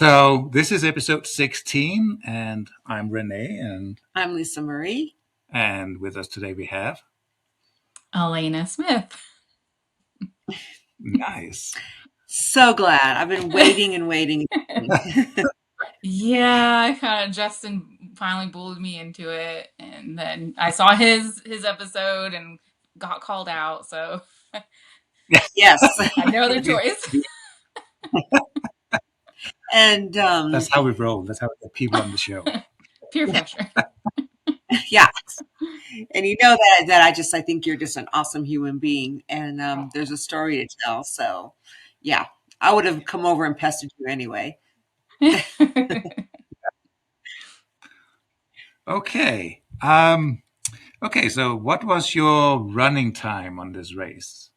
So this is episode 16, and I'm Renee, I'm Lisa Marie. and with us today we have Alanna Smith. nice. So glad. I've been waiting and waiting. Yeah, Justin finally bullied me into it, and then I saw his episode and got called out, so Yes. I had no other choice. And That's how we roll. That's how we get people on the show. Peer pressure. yeah. And you know that I think you're just an awesome human being, and there's a story to tell. So, yeah, I would have come over and pestered you anyway. Okay. Okay, so what was your running time on this race?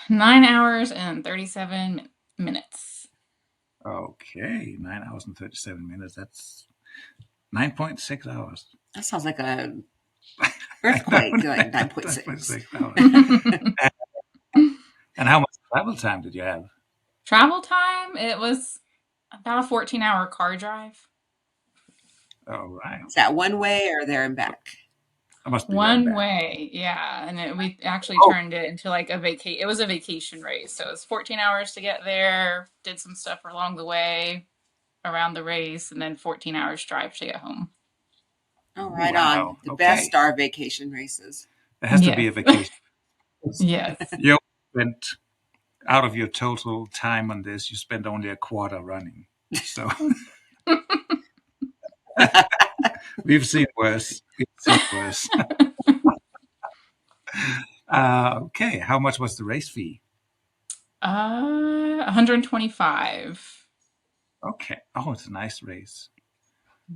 9 hours and 37 minutes. Okay, 9 hours and 37 minutes. That's 9.6 hours. That sounds like a earthquake, like 9.6 hours. And how much travel time did you have? Travel time, it was about a 14-hour car drive. All right. Is that one way or there and back? It must be One way, yeah. And we actually turned it into like it was a vacation race. So it was 14 hours to get there, did some stuff along the way around the race, and then 14 hours drive to get home. Oh, right on. The best are vacation races. It has to be a vacation. Yes. You spent, out of your total time on this, you spent only a quarter running. So we've seen worse. Okay, how much was the race fee? 125. Okay. Oh, it's a nice race.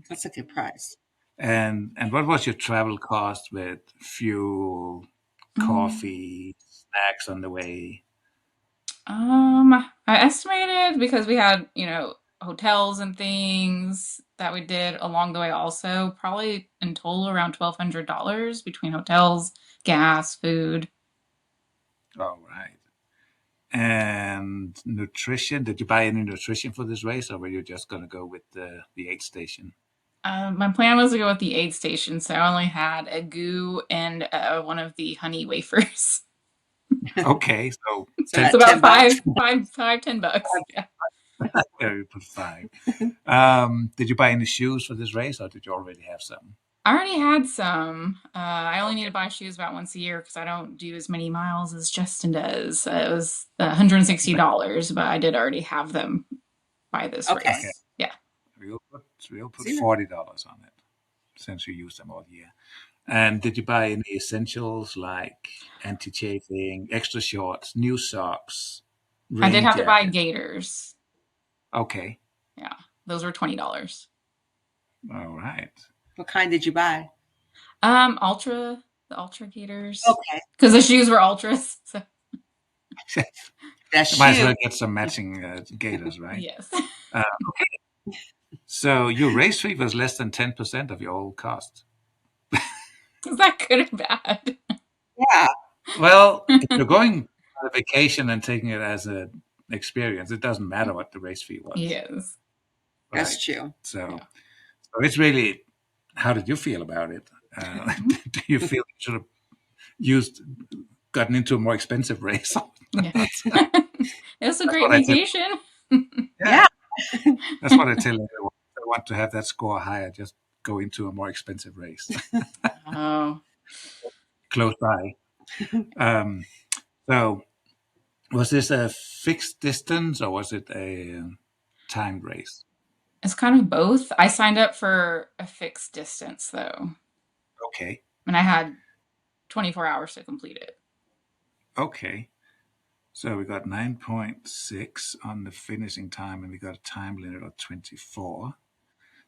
That's a good price. And what was your travel cost with fuel, coffee, snacks on the way? I estimated, because we had, hotels and things that we did along the way also, probably in total around $1,200 between hotels, gas, food. All right. And nutrition, did you buy any nutrition for this race, or were you just going to go with the aid station? My plan was to go with the aid station, so I only had a goo and one of the honey wafers. Okay, so it's about $10. Yeah. You put 5. Did you buy any shoes for this race, or did you already have some? I already had some. I only need to buy shoes about once a year because I don't do as many miles as Justin does. It was $160, but I did already have them by this race. Okay. Yeah. We'll put $40 on it since you use them all year. And did you buy any essentials like anti-chafing, extra shorts, new socks? I did have to buy gaiters. Okay. Yeah, those were $20. All right. What kind did you buy? The Ultra gaiters. Okay. Because the shoes were Ultras. So. Might as well get some matching gaiters, right? Yes. Okay. So your race fee was less than 10% of your whole cost. Is that good or bad? Yeah. Well, if you're going on a vacation and taking it as an experience, it doesn't matter what the race fee was. Yes. Right? That's true. So it's really, how did you feel about it? Do you feel you should have gotten into a more expensive race? Yes. It was a great vacation. Yeah. That's what I tell everyone. If I want to have that score higher, just go into a more expensive race. Oh. Close by. So was this a fixed distance or was it a timed race? It's kind of both. I signed up for a fixed distance, though. Okay. And I had 24 hours to complete it. Okay. So we got 9.6 on the finishing time, and we got a time limit of 24.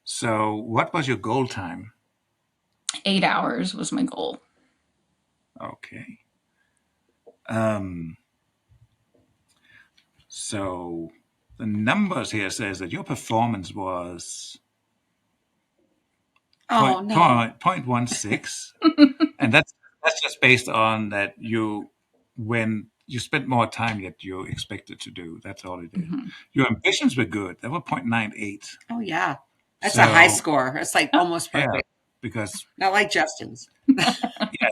So what was your goal time? 8 hours was my goal. Okay. So the numbers here says that your performance was 0.16, and that's just based on that when you spent more time than you expected to do. That's all it is. Mm-hmm. Your ambitions were good. They were 0.98. Oh yeah, that's a high So score. It's like Oh. almost yeah, perfect. because Not like Justin's. yeah,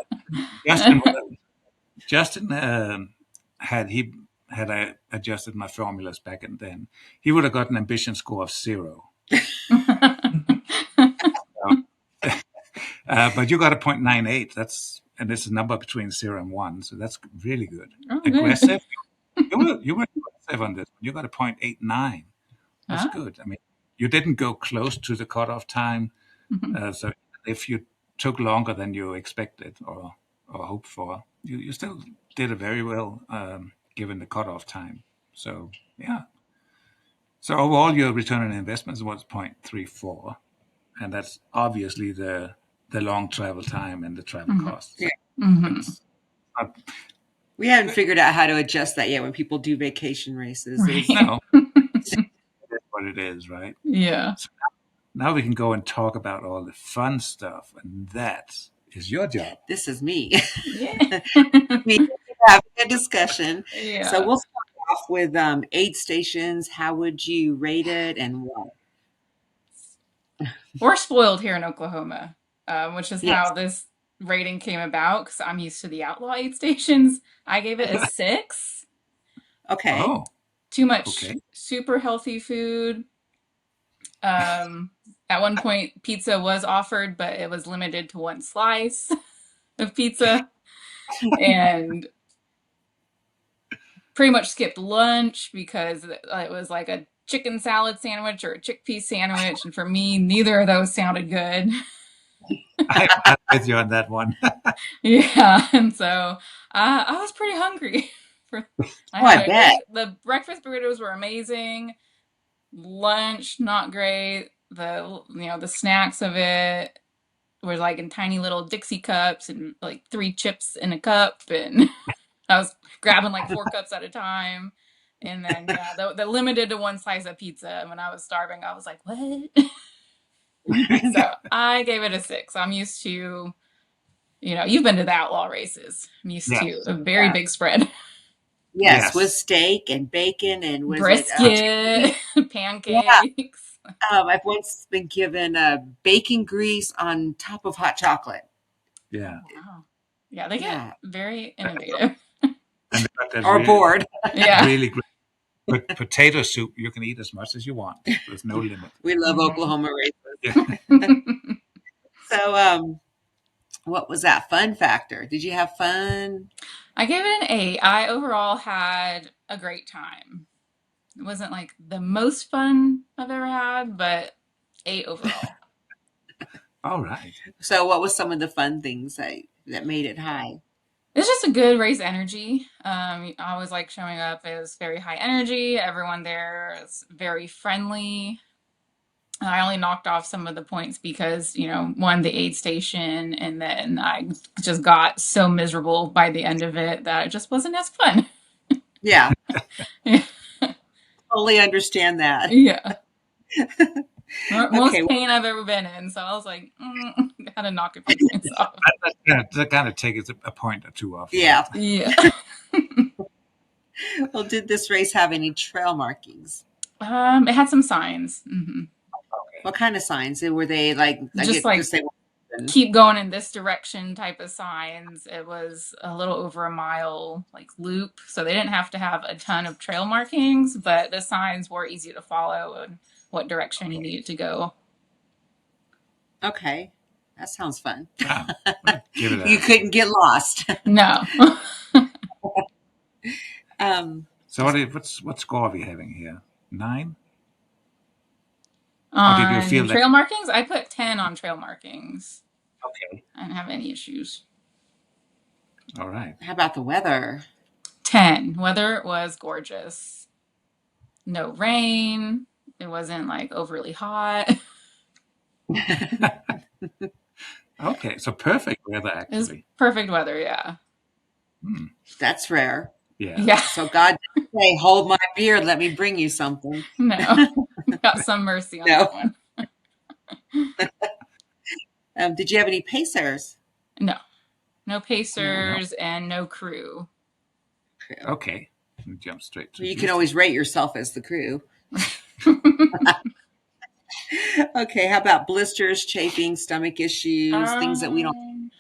Justin Justin had he had I adjusted my formulas back and then, he would have got an ambition score of 0. But you got a 0.98. And it's a number between 0 and 1, so that's really good. Oh, good. Aggressive. You were aggressive on this. You got a 0.89. That's Ah. good. I mean, you didn't go close to the cutoff time. Mhm. So if you took longer than you expected or hoped for, you still did it very well, given the cutoff time. So yeah. So overall, your return on investments was 0.34, and that's obviously the long travel time and the travel Mhm. costs. Yeah. Mhm. It's not, We haven't figured out how to adjust that yet when people do vacation races. Is Right. no, it is what it is, right? Yeah. So now we can go and talk about all the fun stuff, and that is your job. this is me. Yeah. We having a discussion. So Yeah. we'll start off with aid stations. How would you rate it and why? We're spoiled here in Oklahoma, which is Yes. how this rating came about because I'm used to the outlaw aid stations. I gave it a 6. Okay. Oh, Too much okay. super healthy food. At one point, pizza was offered, but it was limited to one slice of pizza, and pretty much skipped lunch because it was like a chicken salad sandwich or a chickpea sandwich, and for me, neither of those sounded good. I'm with you on that one. Yeah, and so I was pretty hungry. For I Oh, had I bet. the breakfast burritos were amazing. Lunch not great. The snacks of it were like in tiny little Dixie cups and like 3 chips in a cup, and I was grabbing like 4 cups at a time. And then yeah, the limited to one slice of pizza. When I was starving, I was like, what? So I gave it a 6. I'm used to, you've been to the outlaw races. I'm used to Yes, a very Yeah. big spread. Yes, with yes. steak and bacon and was it Brisket, yeah. pancakes. I've once been given bacon grease on top of hot chocolate. Oh, Yeah. wow. Yeah, they get Yeah. very innovative. And they got that Or bored. Yeah. really great potato soup. You can eat as much as you want. There's no limit. We love Mhm. Oklahoma races. Yeah. So what was that fun factor? Did you have fun? I gave it an 8. I overall had a great time. It wasn't like the most fun I've ever had, but 8 overall. All right. So what was some of the fun things that made it high? It's just a good race energy. I always like showing up. It was very high energy. Everyone there is very friendly. I only knocked off some of the points because, one, the aid station, and then I just got so miserable by the end of it that it just wasn't as fun. Yeah, totally understand that. Yeah. Okay. Most pain I've ever been in. So I was like, gotta knock a few points off. That kind of takes a point or two off, right? Yeah. Yeah. Well, did this race have any trail markings? It had some signs. What kind of signs? Were they like, I Just get to like say, keep going in this direction type of signs. It was a little over a mile like loop, so they didn't have to have a ton of trail markings, but the signs were easy to follow and what direction you needed to go. okay, that sounds fun. Ah, give it You a. couldn't get lost. No. um, So what score are we having here? 9? Or did you On feel that? trail markings, I put 10 on trail markings. Okay. I didn't have any issues. All right. how about the weather? 10. Weather was gorgeous. No rain. It wasn't like overly hot. Okay. So perfect weather, It was actually. perfect weather, yeah. Hmm. That's rare. Yeah. Yeah. So God didn't say, "Hold my beard, let me bring you something." No. Got some mercy on No. that one. Did you have any pacers? No. No No. No. pacers and no crew. crew. Okay. Jump straight to You can blisters. always rate yourself as the crew. Okay, how about blisters, chafing, stomach issues, things that we don't um,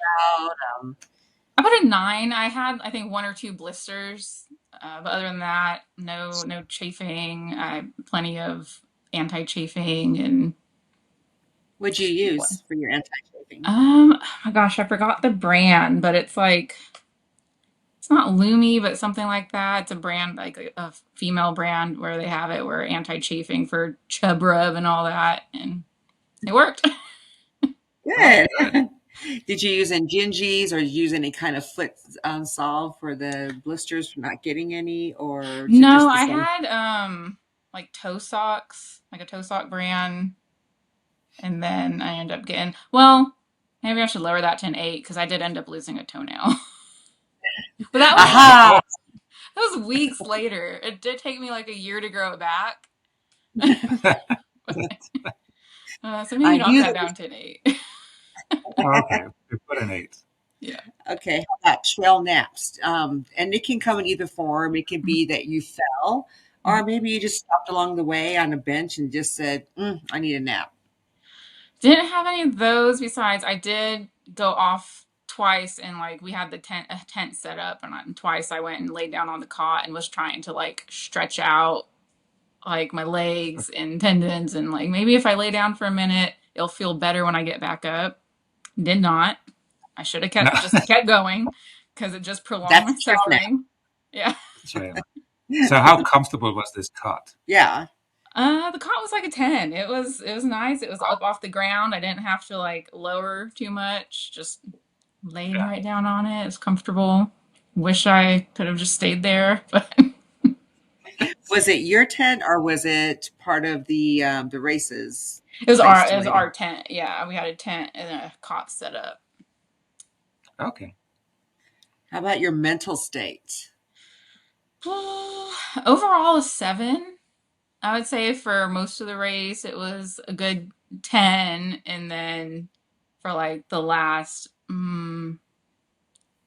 know about? I put a 9. I had, I think, one or two blisters, but other than that, no chafing. I plenty of anti-chafing and What'd you what? use for your anti-chafing? Oh my gosh, I forgot the brand, but it's like it's not Lumi, but something like that. It's a brand like a female brand where they have it where anti-chafing for chub rub and all that, and it worked. Oh, Good. good. Did you use Injinjis or use any kind of foot solve for the blisters for not getting any, or No, just the I same? had like toe socks, like a toe sock brand, and then I ended up getting well. Maybe I should lower that to an 8 because I did end up losing a toenail. But Aha! Oh, that was weeks later. It did take me like a year to grow it back. So maybe I knock knew that there down was. to an 8. okay. We put an 8. Yeah. Okay, how about trail naps? And it can come in either form. It can be that you fell, or maybe you just stopped along the way on a bench and just said, I need a nap. Didn't have any of those. Besides, I did go off twice, and like we had the tent set up, and twice I went and laid down on the cot and was trying to like stretch out like my legs and tendons, and like maybe if I lay down for a minute, it'll feel better when I get back up. Did not. I should have No. kept going because it just prolonged That's my a trail nap. suffering. Yeah. Trail. So how comfortable was this cut? Yeah. The cot was like a 10. It was nice. It was up off the ground. I didn't have to like lower too much. Just laid right down on it. It's comfortable. Wish I could have just stayed there, but Was it your tent or was it part of the races place it to was lay down? our tent. Yeah, we had a tent and a cot set up. Okay. How about your mental state? Overall, a 7. I would say for most of the race, it was a good 10, and then for like the last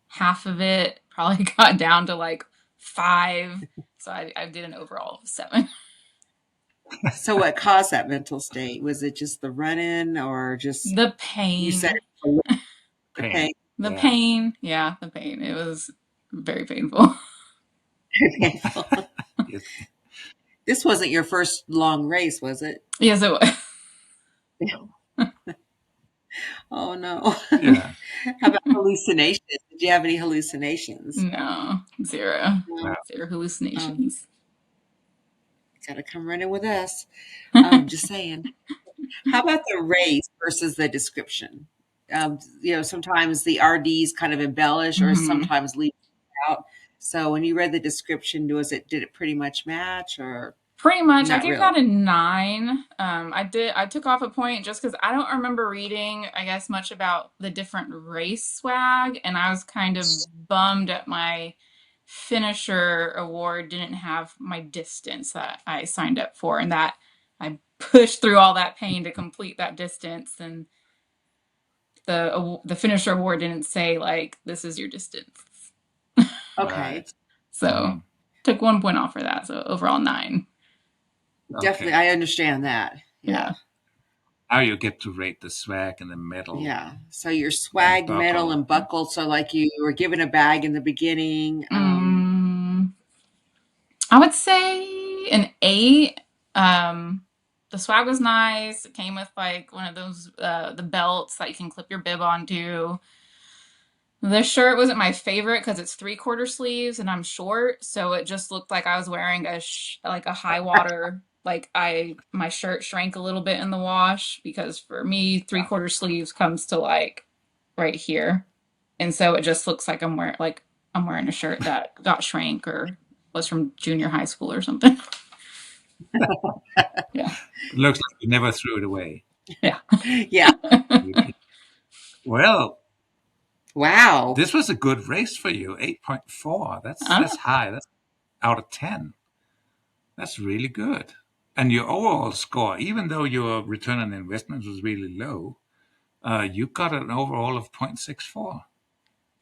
half of it, probably got down to like 5. So I did an overall of 7. So what caused that mental state? Was it just the run-in or just The you said pain. it was a little bit Pain. The Yeah. pain. Yeah, the pain. It was very painful. painful. Yes. This wasn't your first long race, was it? Yes, it was. Oh no. Yeah. How about hallucinations? Did you have any hallucinations? No, zero. No. No. Zero Um, hallucinations. gotta come running with us. Just saying. How about the race versus the description? Sometimes the RDs kind of embellish or Mhm. sometimes leave out. So when you read the description, did it pretty much match or Pretty much, I not gave really? that a 9. I took off a point just because I don't remember reading, I guess, much about the different race swag, and I was kind of bummed at my finisher award didn't have my distance that I signed up for, and that I pushed through all that pain to complete that distance, and the finisher award didn't say like this is your distance, Okay. Right. so Mm. took 1 point off for that. So overall 9. Definitely. Okay. I understand that. Yeah. Yeah. Now you get to rate the swag and the metal Yeah. So your and the swag, medal, buckle. and buckle. So like you were given a bag in the beginning. Mm, I would say an 8. Um, the swag was nice. It came with like one of those the belts that you can clip your bib onto. The shirt wasn't my favorite because it's 3/4 sleeves and I'm short, so it just looked like I was wearing like a high water. Like my shirt shrank a little bit in the wash because for me 3/4 sleeves comes to like right here, and so it just looks like I'm wearing a shirt that got shrank or was from junior high school or something. Yeah, It looks like you never threw it away. yeah. Yeah. Okay. Well, Wow. this was a good race for you. 8.4. That's Ah, high. That's out of 10. That's really good. And your overall score, even though your return on investment was really low, you got an overall of 0.64.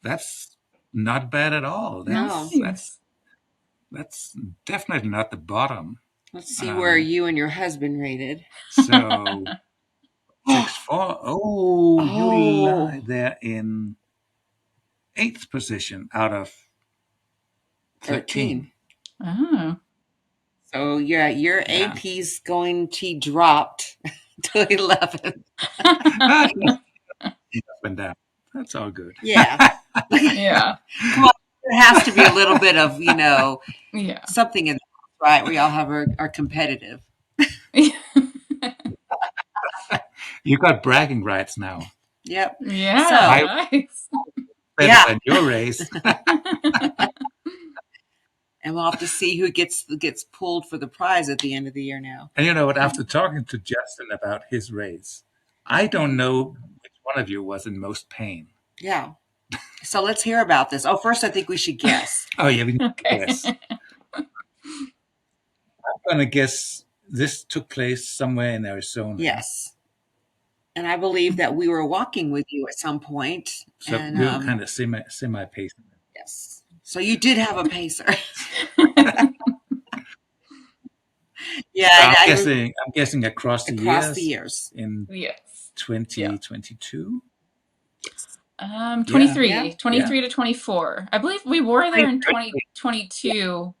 That's not bad at all. No. That's nice. That's definitely not the bottom. Let's see where Um, you and your husband rated. so 6'4". Oh, you lie Oh, there in eighth position out of 13. 13. Oh. So yeah, your Yeah. AP's going to dropped to 11. Ah, it up and down. That's all good. Yeah. Yeah. Come on. There has to be a little bit of, Yeah. something in there, right? We all have are competitive. You got bragging rights now. Yep. So, My Yeah, nice. better yeah. than your race. And we'll have to see who gets pulled for the prize at the end of the year now. And you know what? After talking to Justin about his race, I don't know which one of you was in most pain. Yeah. So let's hear about this. Oh, first I think we should guess. Oh, yeah, we can Okay. guess. I'm going to guess this took place somewhere in Arizona. Yes. And I believe that we were walking with you at some point. So And we were kind of semi pacing. yes. So you did have a pacer. Yeah, So I'm guessing across the across the years years. in Yes. Yeah. 2022. Yes. Yeah. 23, Yeah. 23 to 24. I believe we were there in Yeah. 2022,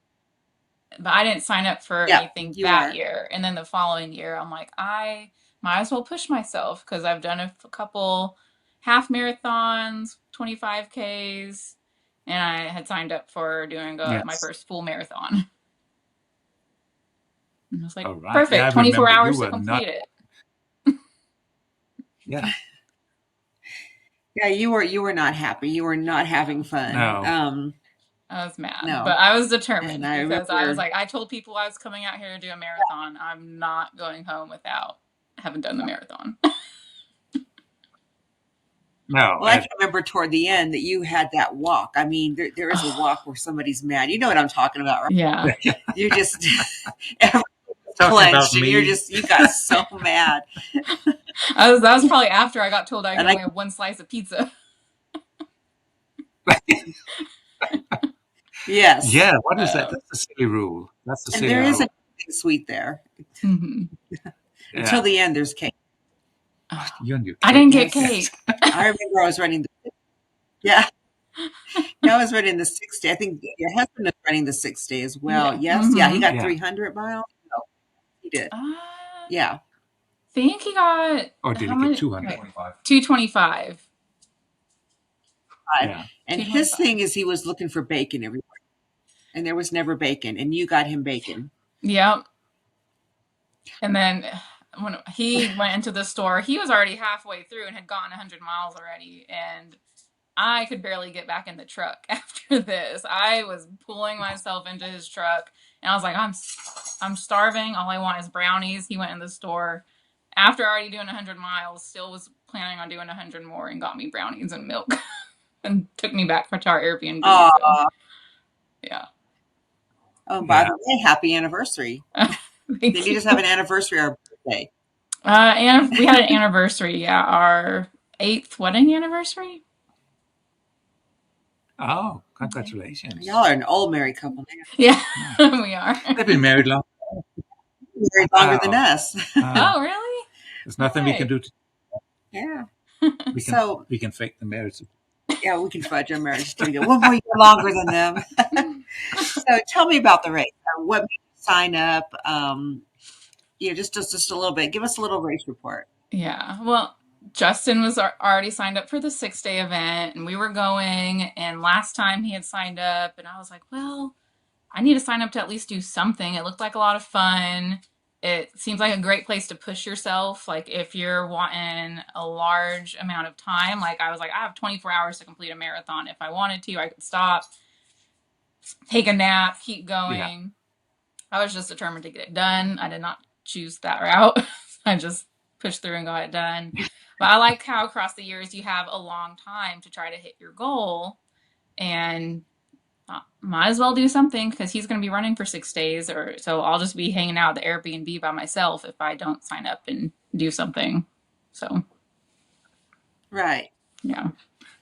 but I didn't sign up for Yeah. anything You that weren't. year. And then the following year, I'm like, I might as well push myself because I've done a couple half marathons, 25Ks, and I had signed up for doing my Yes. first full marathon. And I was like, All right. Yeah, I perfect, 24 remember you hours to were not. complete it. Yeah. Yeah, you were not happy. You were not having fun. No. I was mad, but No. I was And determined I because I was remember, like, I told people I was coming out here to do a marathon. I'm not going home without having done the marathon. No. well, I can remember toward the end that you had that walk. I mean, there is a Oh, walk where somebody's mad. You know what I'm talking about, right? yeah. You just everything Talking about clenched and me. you got so mad. That was probably after I got told I could And I only have one slice of pizza. yes. Yeah. What is that? Uh, That's a silly rule. That's a And silly there rule. isn't anything sweet there. mhm. Until Yeah. the end there's cake. Oh, You and your I cake. didn't get Yes. cake. I remember I was running yeah. Yeah, I was running the 6 day. I think your husband is running the 6 day as well. Yeah. Yes. Yeah, he Mm-hmm. got Yeah. 300 miles. No, he did. I Yeah. think he got Or did how he get many? 200? Wait, 225. Five. Yeah. And his 225. thing is he was looking for bacon everywhere. And there was never bacon. And you got him bacon. Yep. And then when he went into the store, he was already halfway through and had gotten 100 miles already. And I could barely get back in the truck after this. I was pulling myself into his truck, and I was like, I'm starving. All I want is brownies. He went in the store after already doing 100 miles, still was planning on doing 100 more, and got me brownies and milk, and took me back to our Airbnb. So Oh, yeah, oh, by Yeah. the way, happy anniversary. Did thank you you. just have an anniversary or a birthday? And we had an anniversary. Yeah, our 8th wedding anniversary. Oh, Okay. congratulations. Y'all are an old married couple now. Yeah, Yeah. we are. They've been married long. You're married longer than Wow. us. Oh, really? There's No nothing we can way. do. Yeah. We can So we can fake the marriage. yeah, we can fudge our marriage till we get one more year longer than them. So tell me about the race. What made you sign up? Just a little bit. Give us a little race report. Yeah. Well, Justin was already signed up for the 6 day event, and we were going. And last time he had signed up, and I was like, well, I need to sign up to at least do something. It looked like a lot of fun. It seems like a great place to push yourself. Like if you're wanting a large amount of time, like I was like, I have 24 hours to complete a marathon. If I wanted to, I could stop, take a nap, keep Yeah. going. I was just determined to get it done. I did not choose that route. I just pushed through and got it done. But I like how across the years you have a long time to try to hit your goal, and might as well do something because he's going to be running for 6 days, or so I'll just be hanging out at the Airbnb by myself if I don't sign up and do something. So Right. yeah,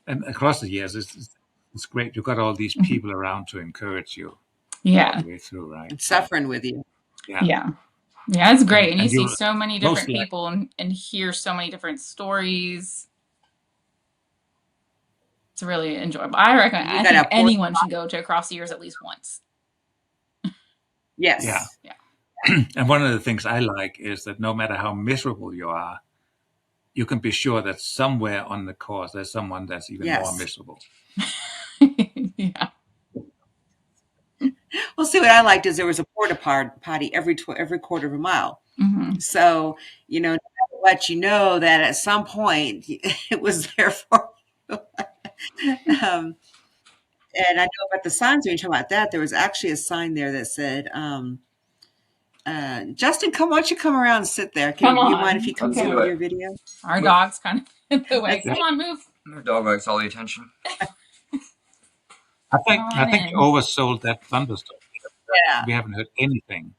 And across the years, it's great. You've got all these people around to encourage you. all Yeah. the way through, right? and So suffering with you. yeah, Yeah. Yeah, it's great. And you and see you so many most different like people and hear so many different stories. It's really enjoyable. I recommend, You I got think to pour. anyone should go to Across the Years at least once. yeah. Yes. Yeah. And one of the things I like is that no matter how miserable you are, you can be sure that somewhere on the course there's someone that's even more Yes. miserable. Yeah. Well, see, what I liked is there was a porta potty every quarter of a mile. Hmm. So, no matter what, that at some point it was there for you. Um, and I know about the signs when you talk about that, there was actually a sign there that said, Justin, why don't you come around and sit there? Come Do you mind if on. he comes Let's in Okay. do with it. your video? Our dog's kind of in the way. That's Yeah, Come on, move. My dog likes all the attention. Come I on think you in. oversold that thunderstorm. yeah. We haven't heard anything.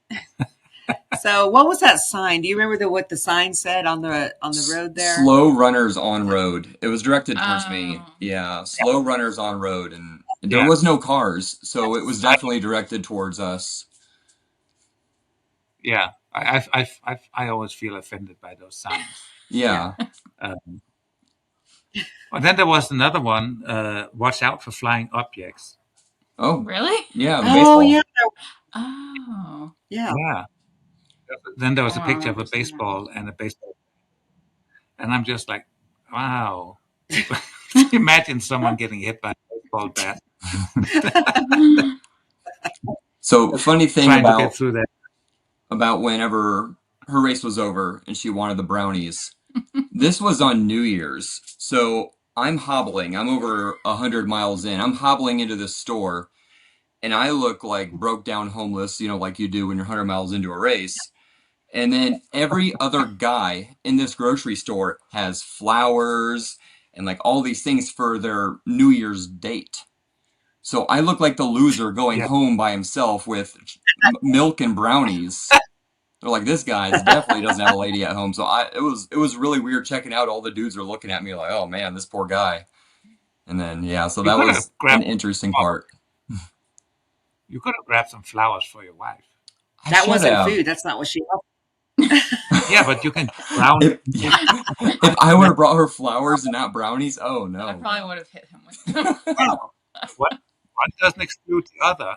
So what was that sign? Do you remember what the sign said on the road there? Slow runners on road. It was directed towards me. Oh. Yeah, slow runners on road, and there Yeah, was no cars, so it was I definitely directed towards us. yeah, I always feel offended by those signs. Yeah. Yeah. Um, and then there was another one. Watch out for flying objects. Oh, Really? yeah, the Oh baseball. yeah. Oh. Yeah. Yeah. Then there I was a don't picture of remember a seeing that one. baseball and a baseball, and I'm just like, wow. Imagine someone getting hit by a baseball bat So, funny thing trying to get about through that. whenever her race was over and she wanted the brownies. This was on New Year's, so I'm hobbling. I'm over 100 miles in. I'm hobbling into this store, and I look like broke down homeless, like you do when you're 100 miles into a race. And then every other guy in this grocery store has flowers and like all these things for their New Year's date. So I look like the loser going Yeah, home by himself with milk and brownies. They're like, this guy definitely doesn't have a lady at home. So it was really weird checking out. All the dudes are looking at me like, oh man, this poor guy. And then yeah, so you that could have was an grabbed interesting part. some flowers for your wife. I That should wasn't have. food. That's not what she Yeah, but you can get brownies. if yeah, if I would have brought her flowers and not brownies, oh I no. probably would have hit him with them. wanted. What one doesn't exclude the other.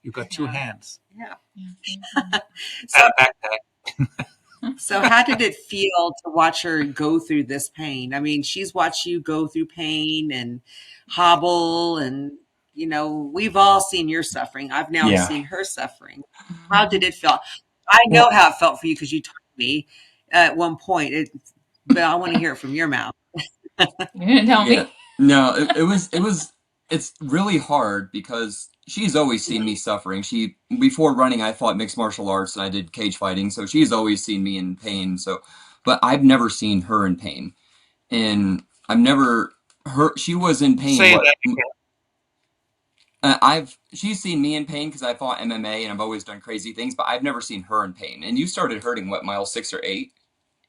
You got two Yeah. hands Yeah. Yeah. So and a backpack. So how did it feel to watch her go through this pain? I mean, she's watched you go through pain and hobble and we've all seen your suffering. I've now Yeah. seen her suffering. How did Mhm. it feel? I know Well, how it felt for you because you told me at one point, but I want to hear it from your mouth. You didn't tell yeah. me. No, it's really hard because she's always seen me suffering. Before running, I fought mixed martial arts and I did cage fighting, so she's always seen me in pain. So, but I've never seen her in pain. And I've never she was in pain. Say What that again. I've she's seen me in pain because I fought MMA and I've always done crazy things, but I've never seen her in pain. And you started hurting what, mile 6 or 8?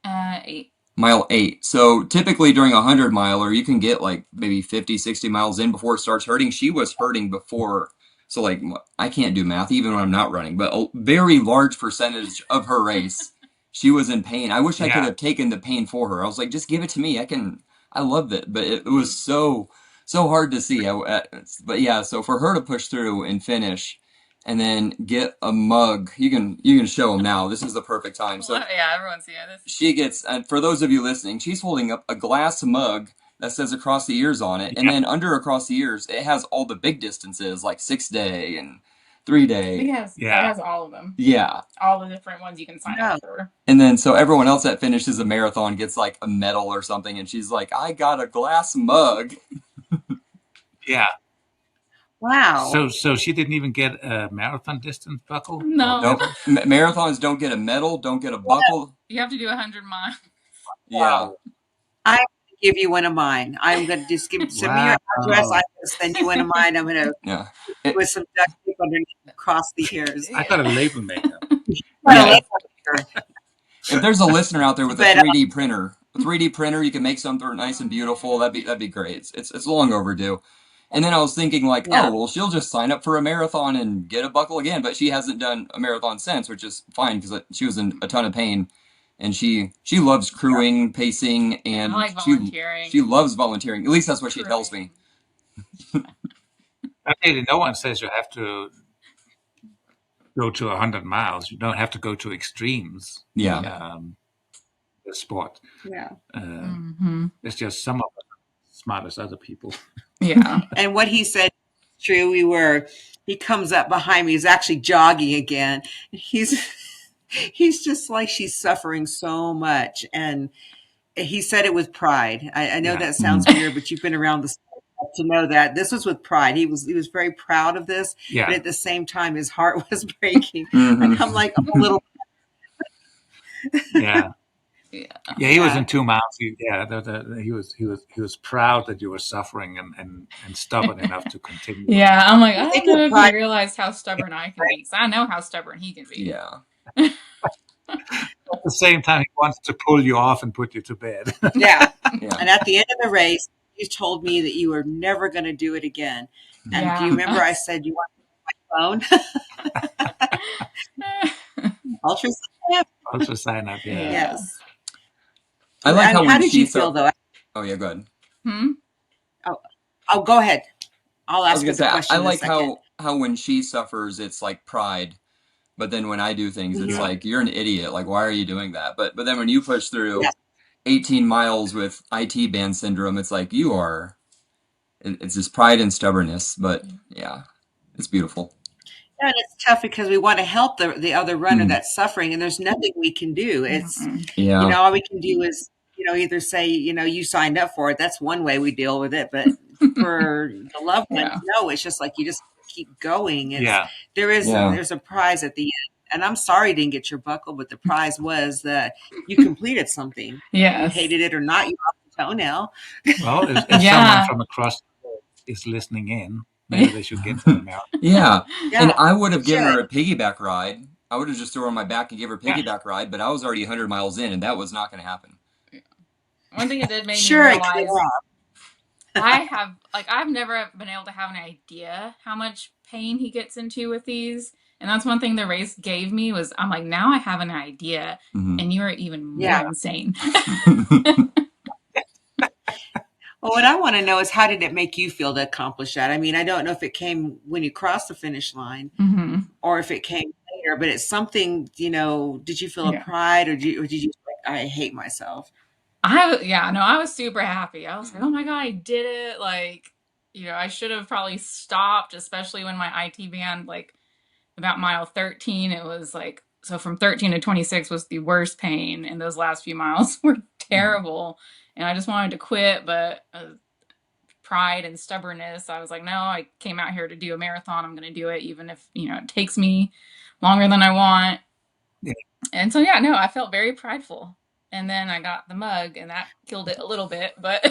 8. Mile 8. So typically during a 100 miler, you can get like maybe 50, 60 miles in before it starts hurting. She was hurting before. So like I can't do math even when I'm not running, but a very large percentage of her race, she was in pain. I wish I could Yeah, have taken the pain for her. I was like, just give it to me. I loved it, but it was so hard to see. But yeah, so for her to push through and finish and then get a mug, you can show them now. This is the perfect time. So Yeah, everyone's this. she gets, and for those of you listening, she's holding up a glass mug that says across the years on it, and yeah, then under across the years, it has all the big distances like 6 day and 3 day. It yeah. has all of them. Yeah. All the different ones you can sign No. up for. And then so everyone else that finishes a marathon gets like a medal or something, and she's like, I got a glass mug. Yeah. Wow. So she didn't even get a marathon distance buckle or No. Nope. medal. Marathons don't get a medal, don't get a buckle. You have to do 100 miles. Yeah. Wow. I'm going to give you one of mine. I'm going to just send me your address. I'm Wow. going to send you one of mine. I'm going to Yeah. with some duct tape underneath across the ears. I got a label maker. Got a Yeah. label maker. If there's a listener out there with a But 3D printer, you can make something nice and beautiful. That'd be great. It's long overdue. And then I was thinking like, Yeah. oh, well, she'll just sign up for a marathon and get a buckle again. But she hasn't done a marathon since, which is fine because she was in a ton of pain. And she loves crewing, pacing, I and like volunteering. she loves volunteering. At least that's what she Crewing. tells me. Actually, no one says you have to go to 100 miles. You don't have to go to extremes. Yeah. The sport. Yeah. It's just some of us are smart as other people. Yeah. And what he said is true. He comes up behind me. He's actually jogging again. He's just like, she's suffering so much. And he said it with pride. I know Yeah. that sounds weird, but you've been around the sport to know that this was with pride. He was very proud of this, Yeah. but at the same time, his heart was breaking. Mhm. And I'm like, oh, little. Yeah. Yeah. Yeah, he was in 2 miles. He was proud that you were suffering and stubborn enough to continue. Yeah, I'm like, I think don't know of if pride- he realized how stubborn I can be, because I know how stubborn he can be. Yeah. At the same time, he wants to pull you off and put you to bed. Yeah. Yeah. And at the end of the race, you told me that you were never going to do it again. And Yeah. do you remember I said you want my phone? Ultrasound. Ultrasign up, yeah. Yes. I like And how how when did she you feel though? Oh yeah, go ahead. Oh, go ahead. I'll I was ask gonna her the say question I in a like second. how when she suffers, it's like pride. But then when I do things, it's Mhm. like you're an idiot. Like, why are you doing that? But then when you push through Yes. 18 miles with IT band syndrome, it's like you are. It's just pride and stubbornness. But yeah, it's beautiful. Yeah, and it's tough because we want to help the other runner Mhm. that's suffering, and there's nothing we can do. It's, Yeah. all we can do is, either say, you signed up for it. That's one way we deal with it. But for the loved ones, Yeah. no, it's just like you just keep going. Yeah. There's a prize at the end. And I'm sorry you didn't get your buckle, but the prize was that you completed something. You Yes. hated it or not, you lost a toenail. Well, if someone Yeah. from across the world is listening in, maybe they should get to the marathon. Yeah. And Yeah, I would have you given her should. a piggyback ride. I would have just threw her on my back and gave her a Yeah. piggyback ride, but I was already 100 miles in, and that was not going to happen. One thing it did make me Sure, it could realize have. I've never been able to have an idea how much pain he gets into with these. And that's one thing the race gave me was I'm like, now I have an idea, Mhm. and you are even more Yeah. insane. Well, what I want to know is how did it make you feel to accomplish that? I mean, I don't know if it came when you crossed the finish line or if it came later, but it's something, did you feel a Yeah. pride or did you like, I hate myself? I was super happy. I was like, oh my God, I did it. Like, I should have probably stopped, especially when my IT band, like about mile 13, it was like, so from 13 to 26 was the worst pain. And those last few miles were terrible. And I just wanted to quit, but pride and stubbornness, I was like, no, I came out here to do a marathon. I'm going to do it, even if, it takes me longer than I want. Yeah. And so, yeah, no, I felt very prideful. And then I got the mug, and that killed it a little bit, but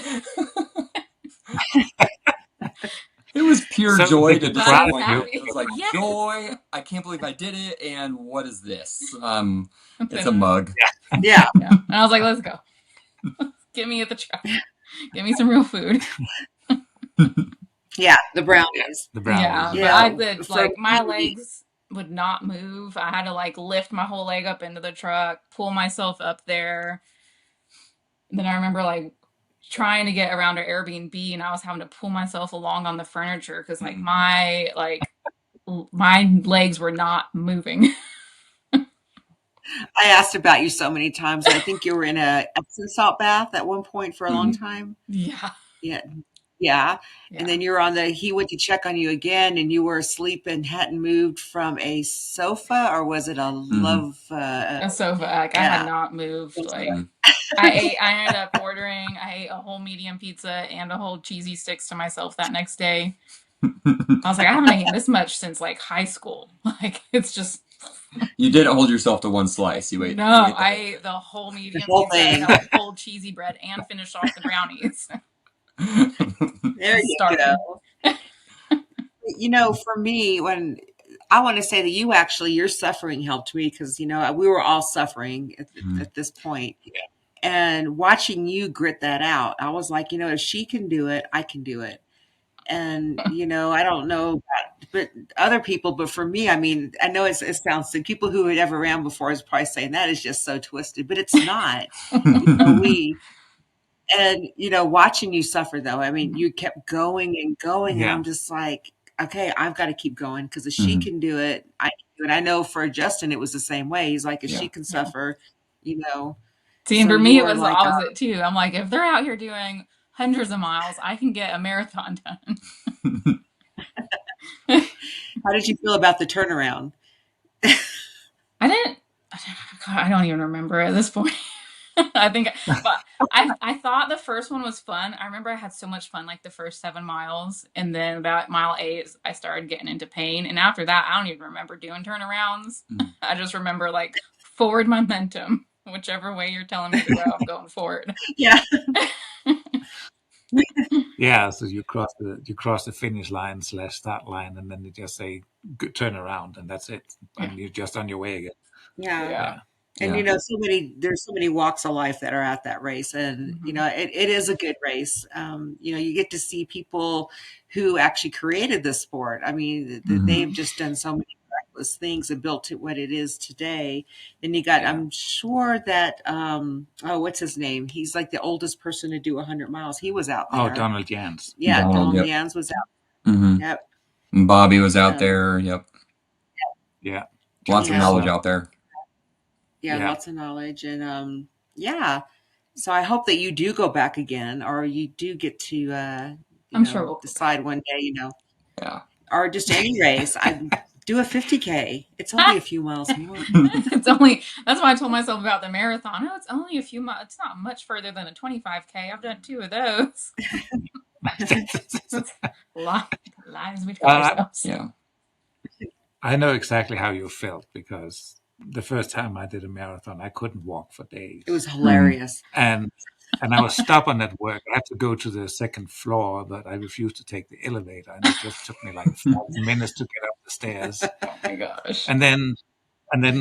It was pure So joy the to but I was pride disappointment. happy. It was like Yes. joy. I can't believe I did it. And what is this? It's a Then- mug. Yeah. Yeah. And I was like, let's go. Get me at the truck. Get me some real food. Yeah. The brownies. The brownies. Yeah, Yeah. but I did, For like, my me- legs would not move. I had to, like, lift my whole leg up into the truck, pull myself up there. And then I remember, like, trying to get around our Airbnb, and I was having to pull myself along on the furniture because, like, my legs were not moving. I asked about you so many times. I think you were in a Epsom salt bath at one point for a long time. Yeah. Yeah. Yeah. And then you're he went to check on you again and you were asleep and hadn't moved from a sofa, or was it a love? A sofa. Like, I yeah. had not moved. Like, Mhm. I ended up ordering, I ate a whole medium pizza and a whole cheesy sticks to myself that next day. I was like, I haven't eaten this much since, like, high school. Like, it's just. You didn't hold yourself to one slice. You ate. No, you ate the I whole ate the whole medium whole pizza thing. and a whole cheesy bread and finished off the brownies. There you Starving. go. For me, when I want to say that your suffering helped me because, we were all suffering at this point. Yeah. And watching you grit that out, I was like, if she can do it, I can do it. And, I don't know about, but other people, but for me, I mean, I know it sounds like people who had ever ran before is probably saying that is just so twisted, but it's not. We and watching you suffer though. I mean, you kept going and going, and Yeah. I'm just like, okay, I've got to keep going because if she Mhm. can do it, I can do it. I know for Justin, it was the same way. He's like, if Yeah. she can Yeah. suffer, you know. See, and So for you me, it were was the like, opposite too. I'm like, if they're out here doing hundreds of miles, I can get a marathon done. how did you feel about the turnaround? I didn't. God, I don't even remember at this point. I think, but I thought the first one was fun. I remember I had so much fun like the first 7 miles, and then about mile 8, I started getting into pain, and after that, I don't even remember doing turnarounds. I just remember like forward momentum, whichever way you're telling me to go, I'm going forward. Yeah, Yeah, so you cross the finish line / start line, and then they just say turn around, and that's it, Yeah, and you're just on your way again. yeah. yeah. Yeah, And Yeah. there's so many walks of life that are at that race, and Hmm. it is a good race. You get to see people who actually created this sport. I mean, Mhm. they've just done so many miraculous things and built it what it is today. Then you got, yeah. I'm sure that, oh, what's his name? He's like the oldest person to do 100 miles. He was out Oh, there. Donald Jans. Yeah, Donald, Donald yep. Yans was out. Hmm. Yep. Bobby was out Um, there. Yep. Yeah, Lots of Justin yeah, as knowledge well. out there. yeah, Yeah. lots of knowledge, and yeah. So I hope that you do go back again, or you do get to, I'm sure we'll go decide one day, Yeah. or just any race. I do a 50K. It's only a back. few miles more. It's only, that's why I told myself about the marathon. Oh, it's only a few miles. It's not much further than a 25K. I've done 2 of those. That's lies we tell uh, ourselves. Yeah. I know exactly how you felt because the first time I did a marathon, I couldn't walk for It was days, Mhm. hilarious. and I was stubborn at work. I had to go to the second floor, but I refused to take the elevator, and it just took me like 5 minutes to get up the stairs, Oh my gosh. and then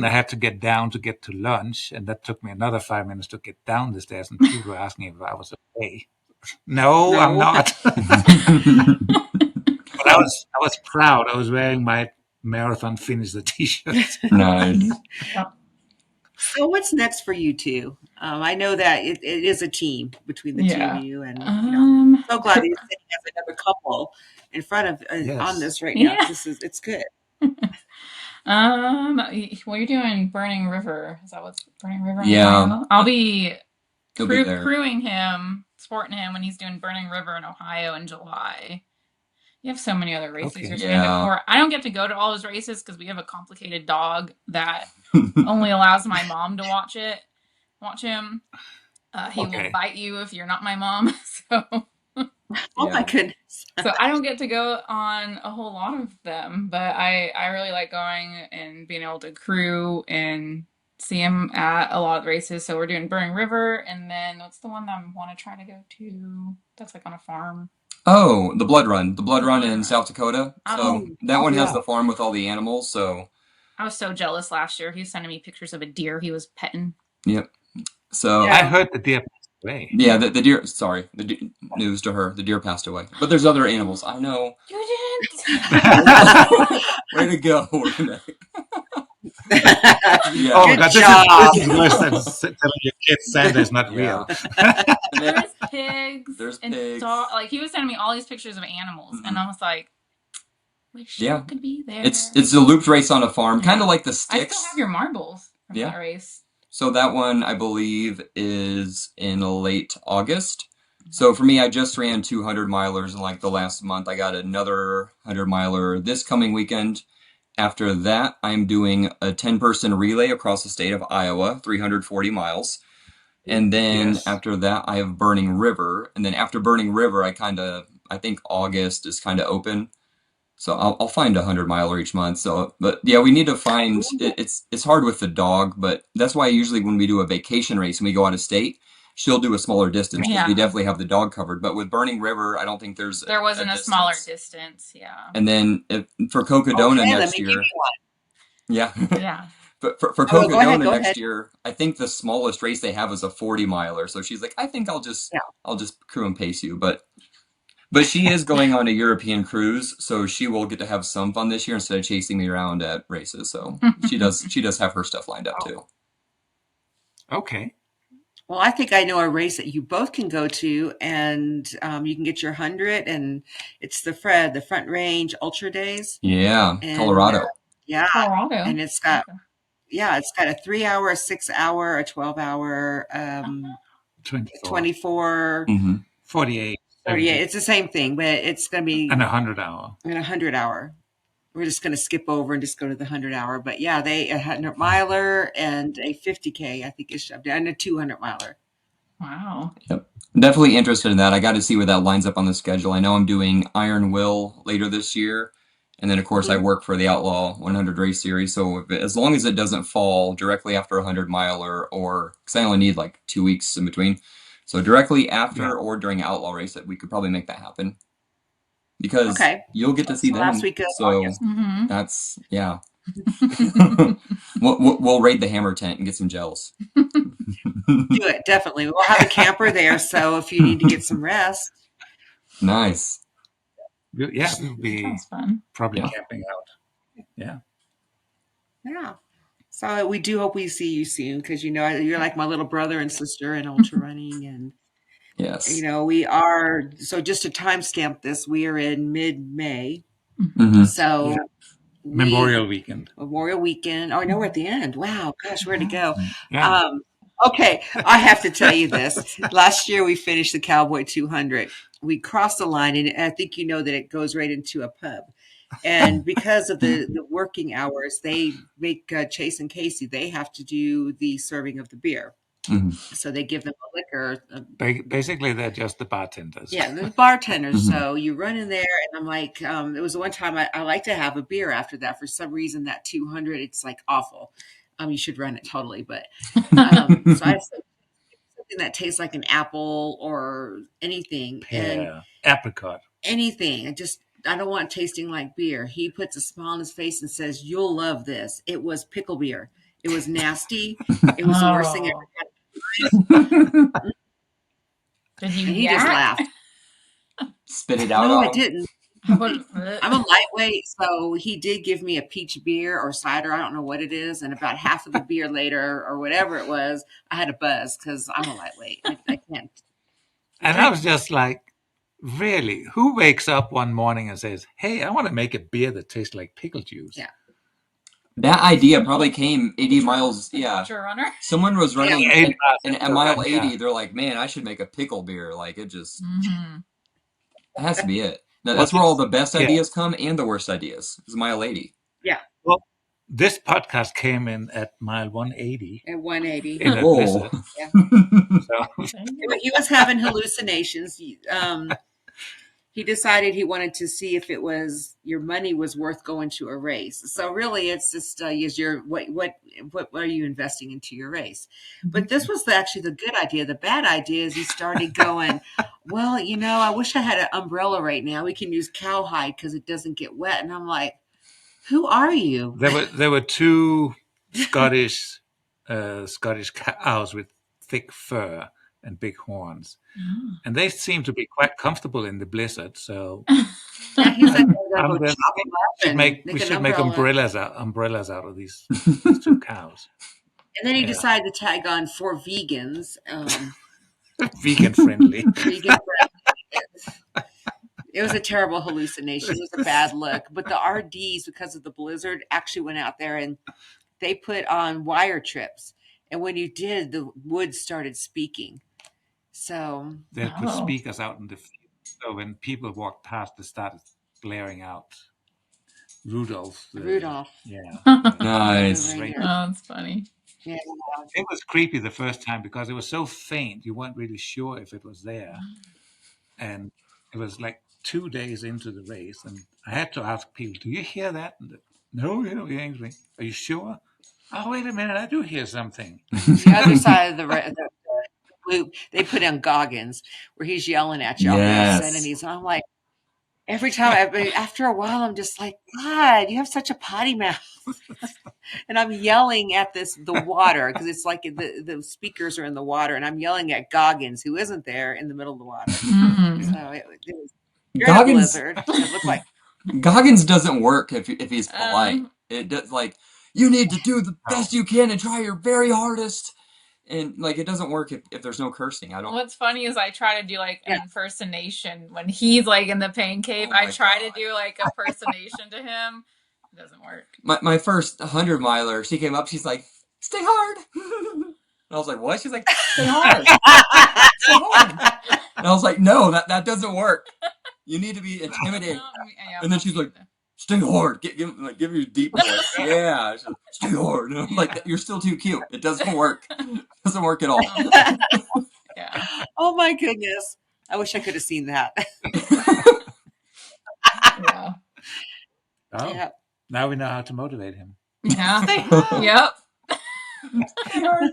I had to get down to get to lunch, and that took me another 5 minutes to get down the stairs. And people were asking if I was okay. No, I'm No. not. But I was proud. I was wearing my marathon finisher T-shirt. Nice. Yep. So what's next for you two? I know that it is a team between the two of Yeah. you, and so glad that Cr- you're sitting as another couple in front of on Yes. this right now yeah. because it's good. Well, you're doing Burning River. Is that what's Burning River in Yeah. Ohio? I'll be He'll be there. crewing him, supporting him when he's doing Burning River in Ohio in July. You have so many other races you're Okay. signed up Yeah. for. I don't get to go to all his races because we have a complicated dog that only allows my mom to watch him. He will Okay. bite you if you're not my mom. So Oh my Yeah. goodness. so I don't get to go on a whole lot of them, but I really like going and being able to crew and see him at a lot of races. So we're doing Burning River, and then what's the one that I want to try to go to? That's like on a farm. Oh, the Blood Run. The Blood The Run Blood in Run. South Dakota. Oh, So that Oh one has yeah. the farm with all the animals. So, I was so jealous last year. He was sending me pictures of a deer he was petting. yep. So, I Yeah. heard the deer passed away. yeah, the deer, sorry, news to her. The deer passed away. But there's other animals. I know. You didn't. Way to go, Renee. Oh my Yeah. Good God, this job. is worse than telling your kids Santa's not Yeah. real. And then There's pigs there's and pigs. dog. Like he was sending me all these pictures of animals, and Mhm. I was like, wish I Yeah. could be It's there. it's a looped race on a farm, kind Yeah. of like the I still have Sticks. your marbles from Yeah. that race. So that one, I believe, is in late August. So for me, I just ran 200 milers in like the last month. I got another 100 miler this coming weekend. After that, I'm doing a 10-person relay across the state of Iowa, 340 miles. And then Yes. after that, I have Burning River. And then after Burning River, I think August is kind of open. So I'll find a 100 miler each month. So, but yeah, we need to find it's hard with the dog, but that's why usually when we do a vacation race and we go out of state, she'll do a smaller distance because we Yeah. definitely have the dog covered. But with Burning River, I don't think there's There a wasn't a smaller distance. distance. Yeah. And then for Cocodona Okay, let next me give year, you one. yeah. Yeah. But for Oh, go ahead. Cocodona Go ahead. next year, I think the smallest race they have is a 40 miler. So she's like, I think Yeah. I'll just crew and pace you. But But she is going on a European cruise, so she will get to have some fun this year instead of chasing me around at races. So she does have her stuff lined up too. Okay. Well, I think I know a race that you both can go to, and you can get your 100, and it's the Front Range Ultra Days, Yeah, and Colorado. yeah, Colorado. and it's got Okay. it's got a 3-hour, a 6-hour, a 12-hour, 24, 24, Mm-hmm. 48, 48. 70, It's the same thing, but it's going to and be 100-hour. in a 100-hour. We're just going to skip over and just go to the 100-hour. But yeah, they a 100-miler and a 50K, I think, is shoved in, and a 200-miler. Wow. Yep. Definitely interested in that. I got to see where that lines up on the schedule. I know I'm doing Iron Will later this year. And then, of course, I work for the Outlaw 100 race series. So as long as it doesn't fall directly after a 100-miler or because I only need like 2 weeks in between. So directly after Yeah. or during Outlaw race, that we could probably make that happen. Because Okay. you'll get to see So last them. week of So August. Mm-hmm. that's, yeah. We'll raid the hammer tent and get some gels. Do it, definitely. We'll have a camper there, so if you need to get some rest. Nice. Yeah, we'll be Sounds fun. probably Yeah. camping out. Yeah. Yeah. So we do hope we see you soon because, you're like my little brother and sister in ultra running. And, Yes. we are, so just to timestamp this, we are in mid-May. Mm-hmm. So Yeah. Memorial Weekend. Memorial Weekend. Oh, no, we're at the end. Wow. Gosh, where'd it go? Yeah. Okay. I have to tell you this. Last year we finished the Cowboy 200. We crossed the line, and I think you know that it goes right into a pub. And because of the working hours, they make Chase and Casey, they have to do the serving of the beer. Mm-hmm. So they give them a liquor. Basically, they're just the bartenders. Yeah, the bartenders. Mm-hmm. So you run in there, and I'm like, it was the one time I like to have a beer after that. For some reason, that 200, it's like awful. You should run it totally. But so I said something that tastes like an apple or anything. And Pear, apricot. anything. I don't want it tasting like beer. He puts a smile on his face and says, "You'll love this." It was pickle beer. It was nasty. It was the worst thing ever. Did you And he just yak? laughed. Spit it out No, I all. didn't. I'm a lightweight, so he did give me a peach beer or cider. I don't know what it is. And about half of the beer later, or whatever it was, I had a buzz because I'm a lightweight. I can't. And I was just like, really? Who wakes up one morning and says, "Hey, I want to make a beer that tastes like pickle juice"? Yeah. That idea probably came 80 miles. Yeah. Ultra runner. Someone was running 80 and miles at mile run, 80, yeah. they're like, man, I should make a pickle beer. Like, it just, Mm-hmm. that has to be it. Well, That's where all the best yeah. ideas come and the worst ideas. It's mile 80. Yeah. Well, this podcast came in at mile 180 At 180. in a Whoa. blizzard. Yeah. So, He was having hallucinations. He decided he wanted to see if your money was worth going to a race. So really, it's just what are you investing into your race? But this was actually the good idea. The bad idea is he started going, well, I wish I had an umbrella right now. We can use cowhide because it doesn't get wet. And I'm like, who are you? there were two Scottish cows with thick fur and big horns, and they seem to be quite comfortable in the blizzard. So Yeah, he's like, go we chop them up we should an make umbrella. umbrellas out of these two cows. And then he Yeah. decided to tag on for vegans. Vegan friendly. Vegan friendly. It was a terrible hallucination. It was a bad look. But the RDs, because of the blizzard, actually went out there and they put on wire trips. And when you did, the wood started speaking. So They put speakers out in the field, so when people walked past, they started blaring out Rudolph. Yeah. Nice. Oh, that's funny. Yeah. It was creepy the first time because it was so faint, you weren't really sure if it was there. And it was like 2 days into the race, and I had to ask people, "Do you hear that?" And no, we ain't. Are you sure? Oh, wait a minute, I do hear something. The other side of the loop, they put in Goggins where he's yelling at you all the obscenities. And I'm like, every time, after a while, I'm just like, God, you have such a potty mouth. And I'm yelling at the water because it's like the speakers are in the water, and I'm yelling at Goggins, who isn't there in the middle of the water. Mm-hmm. So it was You're in a Goggins blizzard. It looked like Goggins doesn't work if he's polite. Um, It does like you need to do the Oh, best you can and try your very hardest. And like it doesn't work if there's no cursing. I don't. what's funny is I try to do like yeah. an impersonation when he's like in the pain cave. Oh I my try to god. do like a impersonation to him. It doesn't work. My first 100 miler, she came up. She's like, "Stay hard." And I was like, "What?" She's like, "Stay hard, stay hard." And I was like, "No, that doesn't work. You need to be intimidating." Yeah, And then she's like, "Stay hard. Give me a deep voice." Yeah, she's like, "Stay hard." And I'm like, "You're still too cute. It doesn't work. It doesn't work at all." Yeah. Oh my goodness. I wish I could have seen that. Yeah. oh, Yeah. now we know how to motivate him. Yeah. Stay hard. Yep. Stay hard.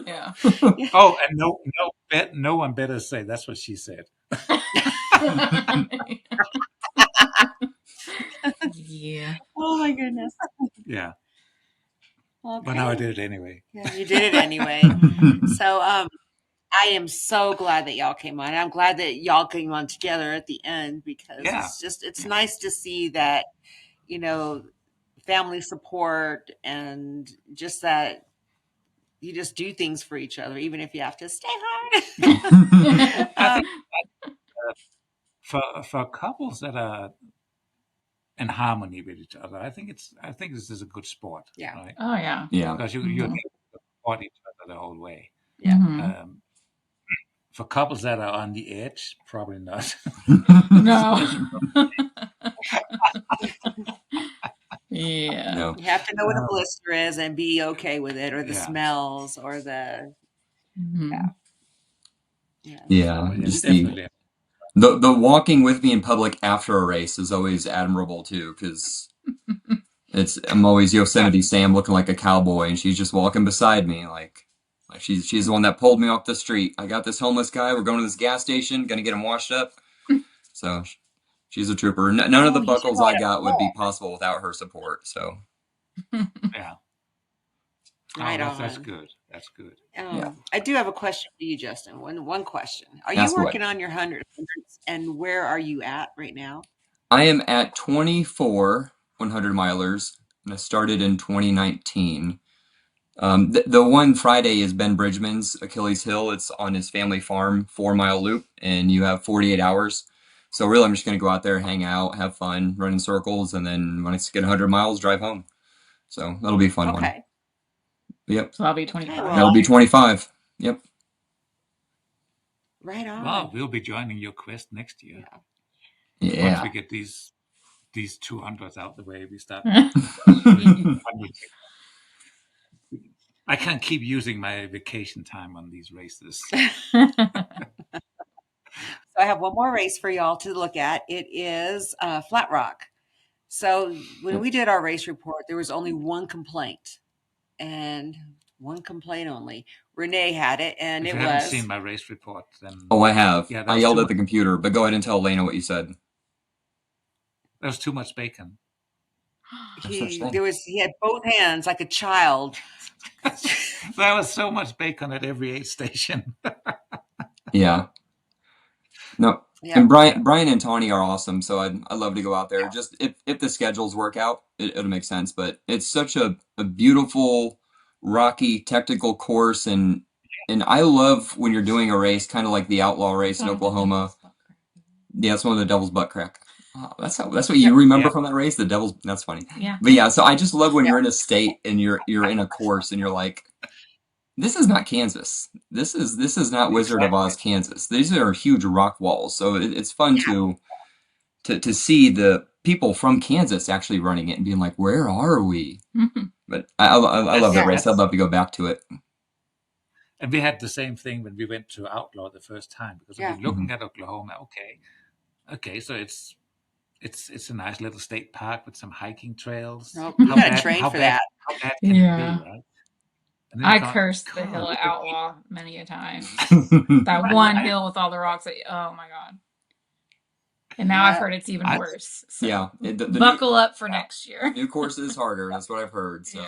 Yeah. Oh, and no one better say that's what she said. Yeah. Oh my goodness. Yeah, Okay. but now I did it anyway. Yeah, you did it anyway. So I am so glad that y'all came on. I'm glad that y'all came on together at the end because Yeah. it's nice to see that, you know, family support and just that you just do things for each other, even if you have to stay hard. I think for couples that are in harmony with each other, I think this is a good sport. Yeah. Right? Oh yeah. Yeah. Because you're able to support each other the whole way. Yeah. Mhm. For couples that are on the edge, probably not. No. Yeah. No. You have to know what a blister is and be okay with it, or the Yeah. smells, or the Mhm. Yeah. It's Just definitely. the walking with me in public after a race is always admirable too, because I'm always Yosemite Sam looking like a cowboy, and she's just walking beside me like she's the one that pulled me off the street. I got this homeless guy. We're going to this gas station, gonna get him washed up. So she's a trooper. None of the you should buckles ride I a got would be bull. possible without her support. So Yeah. Right that's on. good. That's good. Yeah. I do have a question for you, Justin. One question. Are you Ask away. working on your hundreds, and where are you at right now? I am at 24 100 milers, and I started in 2019. The one Friday is Ben Bridgman's Achilles Hill. It's on his family farm, 4 mile loop, and you have 48 hours. So really, I'm just going to go out there, hang out, have fun, run in circles, and then when I get 100 miles, drive home. So that'll be a fun one. Okay. Yep. So I'll be 25. well- That'll be 25. Yep. Right on. Well, we'll be joining your quest next year. Yeah. Once Yeah. we get these 200s out the way, we start. I can't keep using my vacation time on these races. So I have one more race for y'all to look at. It is Flat Rock. So when we did our race report, there was only one complaint, and one complaint only. Renee had it, and If it you haven't was seen my race report, then Oh, I have. Yeah, I that's yelled too at the computer, but go ahead and tell Elena what you said. there's too much bacon. he had both hands like a child. There was so much bacon at every aid station. Yeah. No. Yeah. And Brian and Tawny are awesome, so I'd love to go out there. Just if the schedules work out, it'll make sense. But it's such a beautiful, rocky, technical course, and I love when you're doing a race, kind of like the Outlaw race in Oklahoma. Yeah, it's one of the Devil's Butt Crack. Oh, that's what you remember from that race. The Devil's. That's funny. Yeah. But yeah, so I just love when you're in a state and you're in a course and you're like, this is not Kansas. This is not Wizard of Oz, Kansas. These are huge rock walls. So it's fun to see the people from Kansas actually running it and being like, where are we? But I love that race. I'd love to go back to it. And we had the same thing when we went to Outlaw the first time, because we're looking at Oklahoma. Okay, so it's a nice little state park with some hiking trails. Nope, you gotta train for that. How bad can it be, right? And then I you thought, cursed the God, hill look at at Outlaw many a time. That one hill with all the rocks. Oh my god! And now I've heard it's even worse. So Yeah, the buckle up for next year. new course is harder. That's what I've heard. So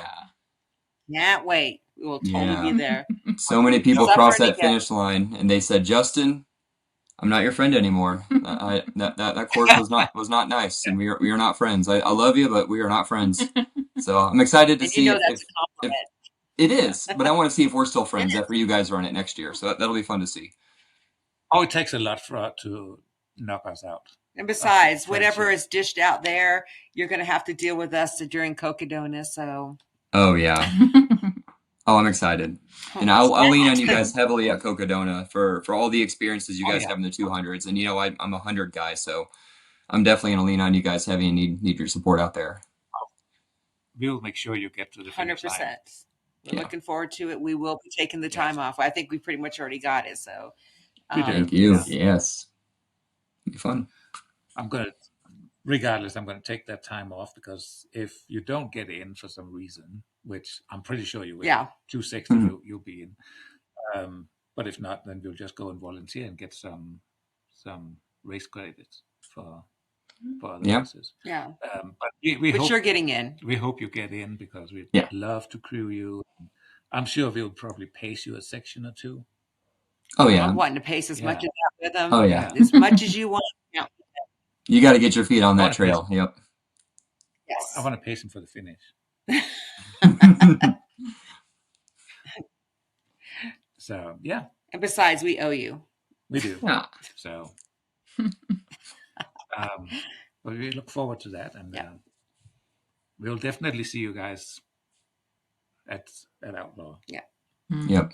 Can't wait. We will totally be there. so many people Suffering crossed that together. finish line, and they said, Justin, I'm not your friend anymore. That course was not nice, and we are not friends. I love you, but we are not friends. So I'm excited to And you see know that's a if compliment. it is, but I want to see if we're still friends after you guys run it next year. So that'll be fun to see. Oh, it takes a lot for to knock us out. And besides, whatever Friendship. is dished out there, you're going to have to deal with us during Cocodona. So, Oh yeah. Oh, I'm excited. And I'll lean on you guys heavily at Cocodona for all the experiences you Oh guys yeah, have in the 200s. And I'm a 100 guy, so I'm definitely gonna lean on you guys heavy and need your support out there. we'll make sure you get to the finish line. 100%. We're Yeah. looking forward to it. We will be taking the time off. I think we pretty much already got it. So, We do. Thank you. Yeah. Yes. It'll be fun. Regardless, I'm going to take that time off because if you don't get in for some reason, which I'm pretty sure you will, yeah, 260 Mhm. you'll be in. But if not, then we'll just go and volunteer and get some race credits for other Yeah. races. yeah. But we But hope you're getting in. we hope you get in because we'd Yeah. love to crew you. I'm sure we'll probably pace you a section or two. Oh I'm yeah. wanting to pace as much as that with them. Oh yeah. As much as you want. Yeah. You got to get your feet on I that wanna pace- trail. Yep. Yes. I want to pace him for the finish. So yeah, And besides, we owe you. we do. Yeah. So, but we look forward to that, and Yeah. we'll definitely see you guys at Outlaw. Yeah. Yep.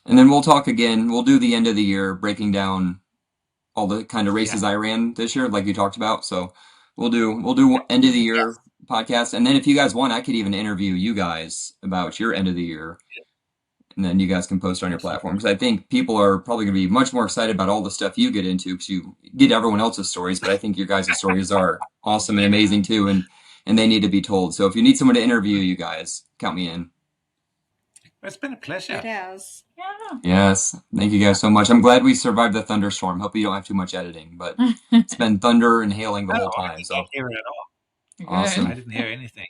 And then we'll talk again. We'll do the end of the year breaking down all the kind of races I ran this year, like you talked about. So we'll do end of the year podcast, and then if you guys want, I could even interview you guys about your end of the year, and then you guys can post on your platform because I think people are probably going to be much more excited about all the stuff you get into because you get everyone else's stories, but I think your guys' stories are awesome and amazing too, and they need to be told. So if you need someone to interview you guys, count me in. It's been a pleasure. It has. Yeah. Yes. Thank you guys so much. I'm glad we survived the thunderstorm. Hope you don't have too much editing, but it's been thunder and hailing the whole time. I So didn't hear it at all. awesome. I didn't hear anything.